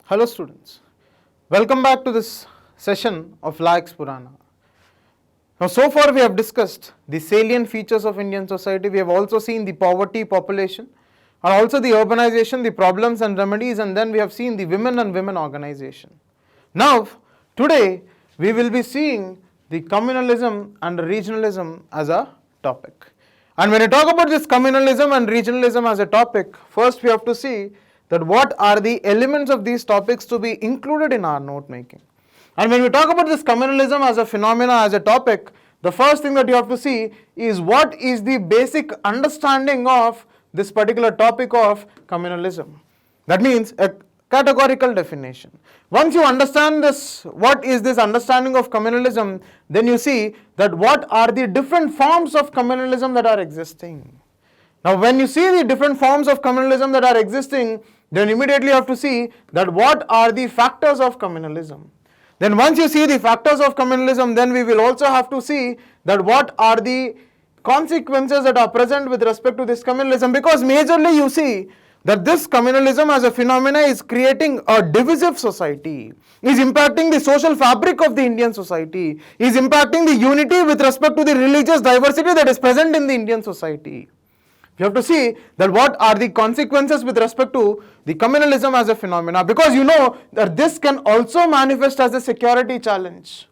Hello students, welcome back to this session of LaEx PURANA. Now so far we have discussed the salient features of Indian society. We have also seen the poverty, population, and also the urbanization, the problems and remedies, and then we have seen the women and women organization. Now today we will be seeing the communalism and regionalism as a topic. And when we talk about this communalism and regionalism as a topic, first we have to see that what are the elements of these topics to be included in our note making. And when we talk about this communalism as a phenomena, as a topic, the first thing that you have to see is what is the basic understanding of this particular topic of communalism. That means a categorical definition. Once you understand this, what is this understanding of communalism, then you see that what are the different forms of communalism that are existing. Now when you see the different forms of communalism that are existing, then immediately you have to see that what are the factors of communalism. Then once you see the factors of communalism, then we will also have to see that what are the consequences that are present with respect to this communalism, because majorly you see that this communalism as a phenomena is creating a divisive society, is impacting the social fabric of the Indian society, is impacting the unity with respect to the religious diversity that is present in the Indian society. You have to see that what are the consequences with respect to the communalism as a phenomena, because you know that this can also manifest as a security challenge.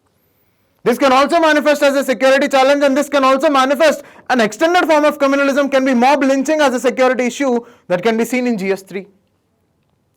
This can also manifest as a security challenge, and this can also manifest an extended form of communalism can be mob lynching as a security issue that can be seen in GS3.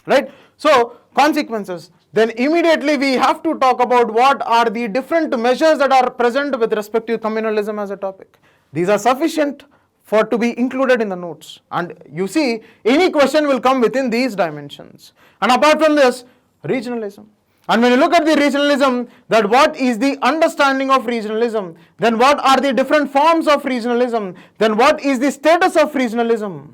Right? So, consequences. Then immediately we have to talk about what are the different measures that are present with respect to communalism as a topic. These are sufficient for to be included in the notes, and you see any question will come within these dimensions. And apart from this, regionalism. And when you look at the regionalism, that what is the understanding of regionalism, then what are the different forms of regionalism, then what is the status of regionalism,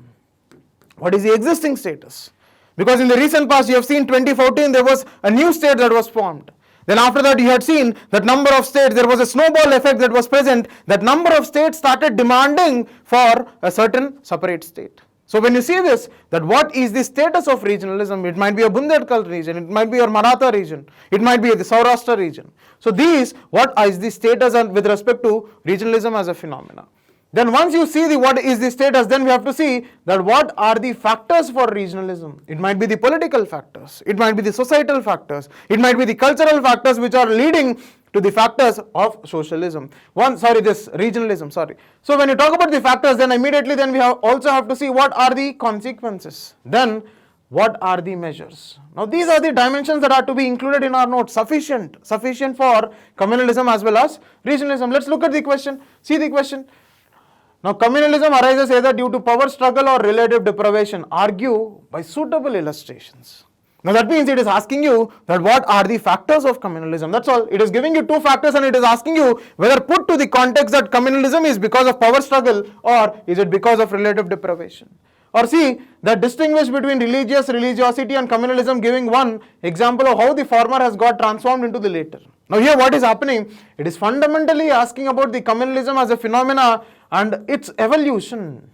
what is the existing status. Because in the recent past you have seen 2014 there was a new state that was formed. Then after that you had seen that number of states, there was a snowball effect that was present, that number of states started demanding for a certain separate state. So when you see this, that what is the status of regionalism, it might be a Bundelkhand region, it might be a Maratha region, it might be the Saurashtra region. So these, what is the status with respect to regionalism as a phenomena. Then once you see the what is the status, then we have to see that what are the factors for regionalism. It might be the political factors, it might be the societal factors, it might be the cultural factors which are leading to the factors of socialism. Regionalism. So when you talk about the factors, then immediately then we also have to see what are the consequences. Then what are the measures. Now these are the dimensions that are to be included in our notes, sufficient for communalism as well as regionalism. Let's look at the question, see the question. Now communalism arises either due to power struggle or relative deprivation. Argue by suitable illustrations. Now that means it is asking you that what are the factors of communalism. That's all. It is giving you two factors and it is asking you whether put to the context that communalism is because of power struggle or is it because of relative deprivation. Or see that distinguish between religiosity and communalism, giving one example of how the former has got transformed into the later. Now here what is happening, it is fundamentally asking about the communalism as a phenomena and its evolution.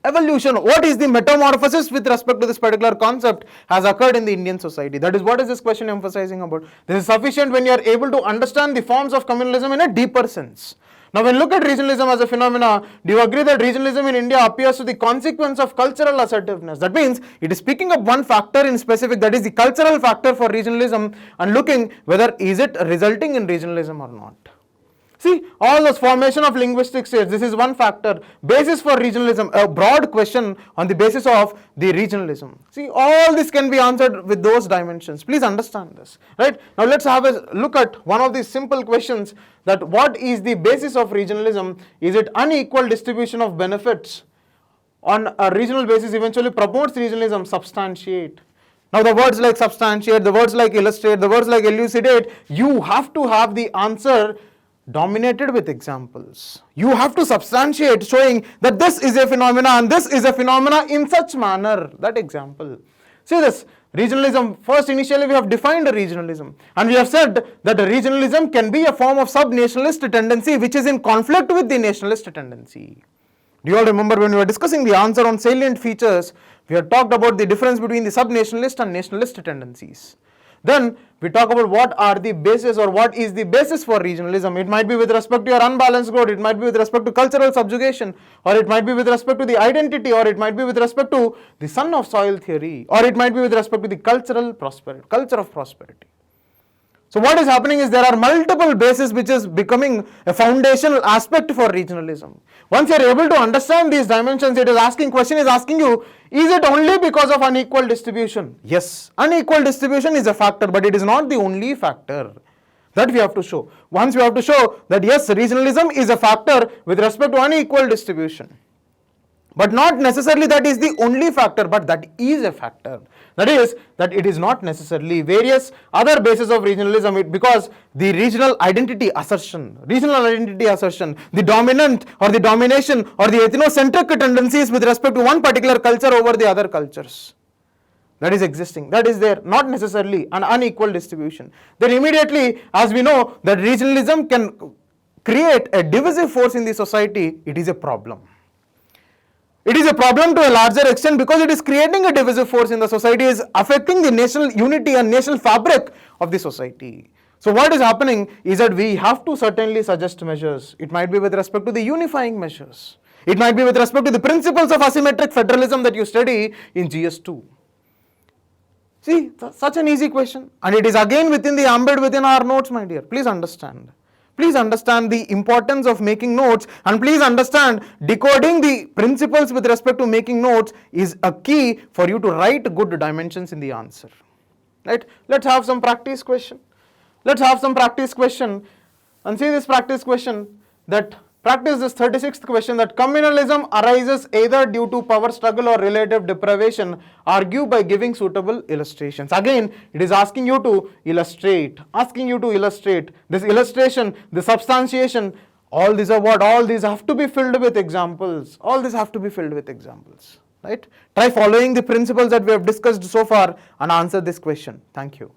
What is the metamorphosis with respect to this particular concept has occurred in the Indian society. That is what is this question emphasizing about. This is sufficient when you are able to understand the forms of communalism in a deeper sense. Now when you look at regionalism as a phenomena, do you agree that regionalism in India appears to the consequence of cultural assertiveness? That means it is picking up one factor in specific, that is the cultural factor for regionalism, and looking whether is it resulting in regionalism or not. See, all those formation of linguistic states, this is one factor. Basis for regionalism, a broad question on the basis of the regionalism. See, all this can be answered with those dimensions. Please understand this. Right? Now let's have a look at one of these simple questions, that what is the basis of regionalism? Is it unequal distribution of benefits on a regional basis eventually promotes regionalism? Substantiate. Now the words like substantiate, the words like illustrate, the words like elucidate, you have to have the answer dominated with examples. You have to substantiate, showing that this is a phenomena and this is a phenomena in such manner. That example. See this, regionalism, first initially we have defined a regionalism and we have said that regionalism can be a form of sub-nationalist tendency which is in conflict with the nationalist tendency. Do you all remember when we were discussing the answer on salient features, we had talked about the difference between the sub-nationalist and nationalist tendencies. Then we talk about what are the basis or what is the basis for regionalism. It might be with respect to your unbalanced growth, it might be with respect to cultural subjugation, or it might be with respect to the identity, or it might be with respect to the son of soil theory, or it might be with respect to the culture of prosperity. So what is happening is there are multiple bases which is becoming a foundational aspect for regionalism. Once you are able to understand these dimensions, question is asking you, is it only because of unequal distribution? Yes, unequal distribution is a factor, but it is not the only factor. That we have to show. Once we have to show that yes, regionalism is a factor with respect to unequal distribution. But not necessarily that is the only factor, but that is a factor. That is, that it is not necessarily various other bases of regionalism, because the regional identity assertion, the dominant or the domination or the ethnocentric tendencies with respect to one particular culture over the other cultures. That is existing, that is there, not necessarily an unequal distribution. Then immediately, as we know that regionalism can create a divisive force in the society, it is a problem. It is a problem to a larger extent because it is creating a divisive force in the society, is affecting the national unity and national fabric of the society. So what is happening is that we have to certainly suggest measures. It might be with respect to the unifying measures. It might be with respect to the principles of asymmetric federalism that you study in GS2. See, such an easy question. And it is again within the ambit within our notes, my dear. Please understand. Please understand the importance of making notes, and please understand decoding the principles with respect to making notes is a key for you to write good dimensions in the answer. Right? Let's have some practice question. Let's have some practice question and see this practice question, that practice this 36th question, that communalism arises either due to power struggle or relative deprivation. Argue by giving suitable illustrations. Again, it is asking you to illustrate. This illustration, the substantiation, all these are what? All these have to be filled with examples. Right? Try following the principles that we have discussed so far and answer this question. Thank you.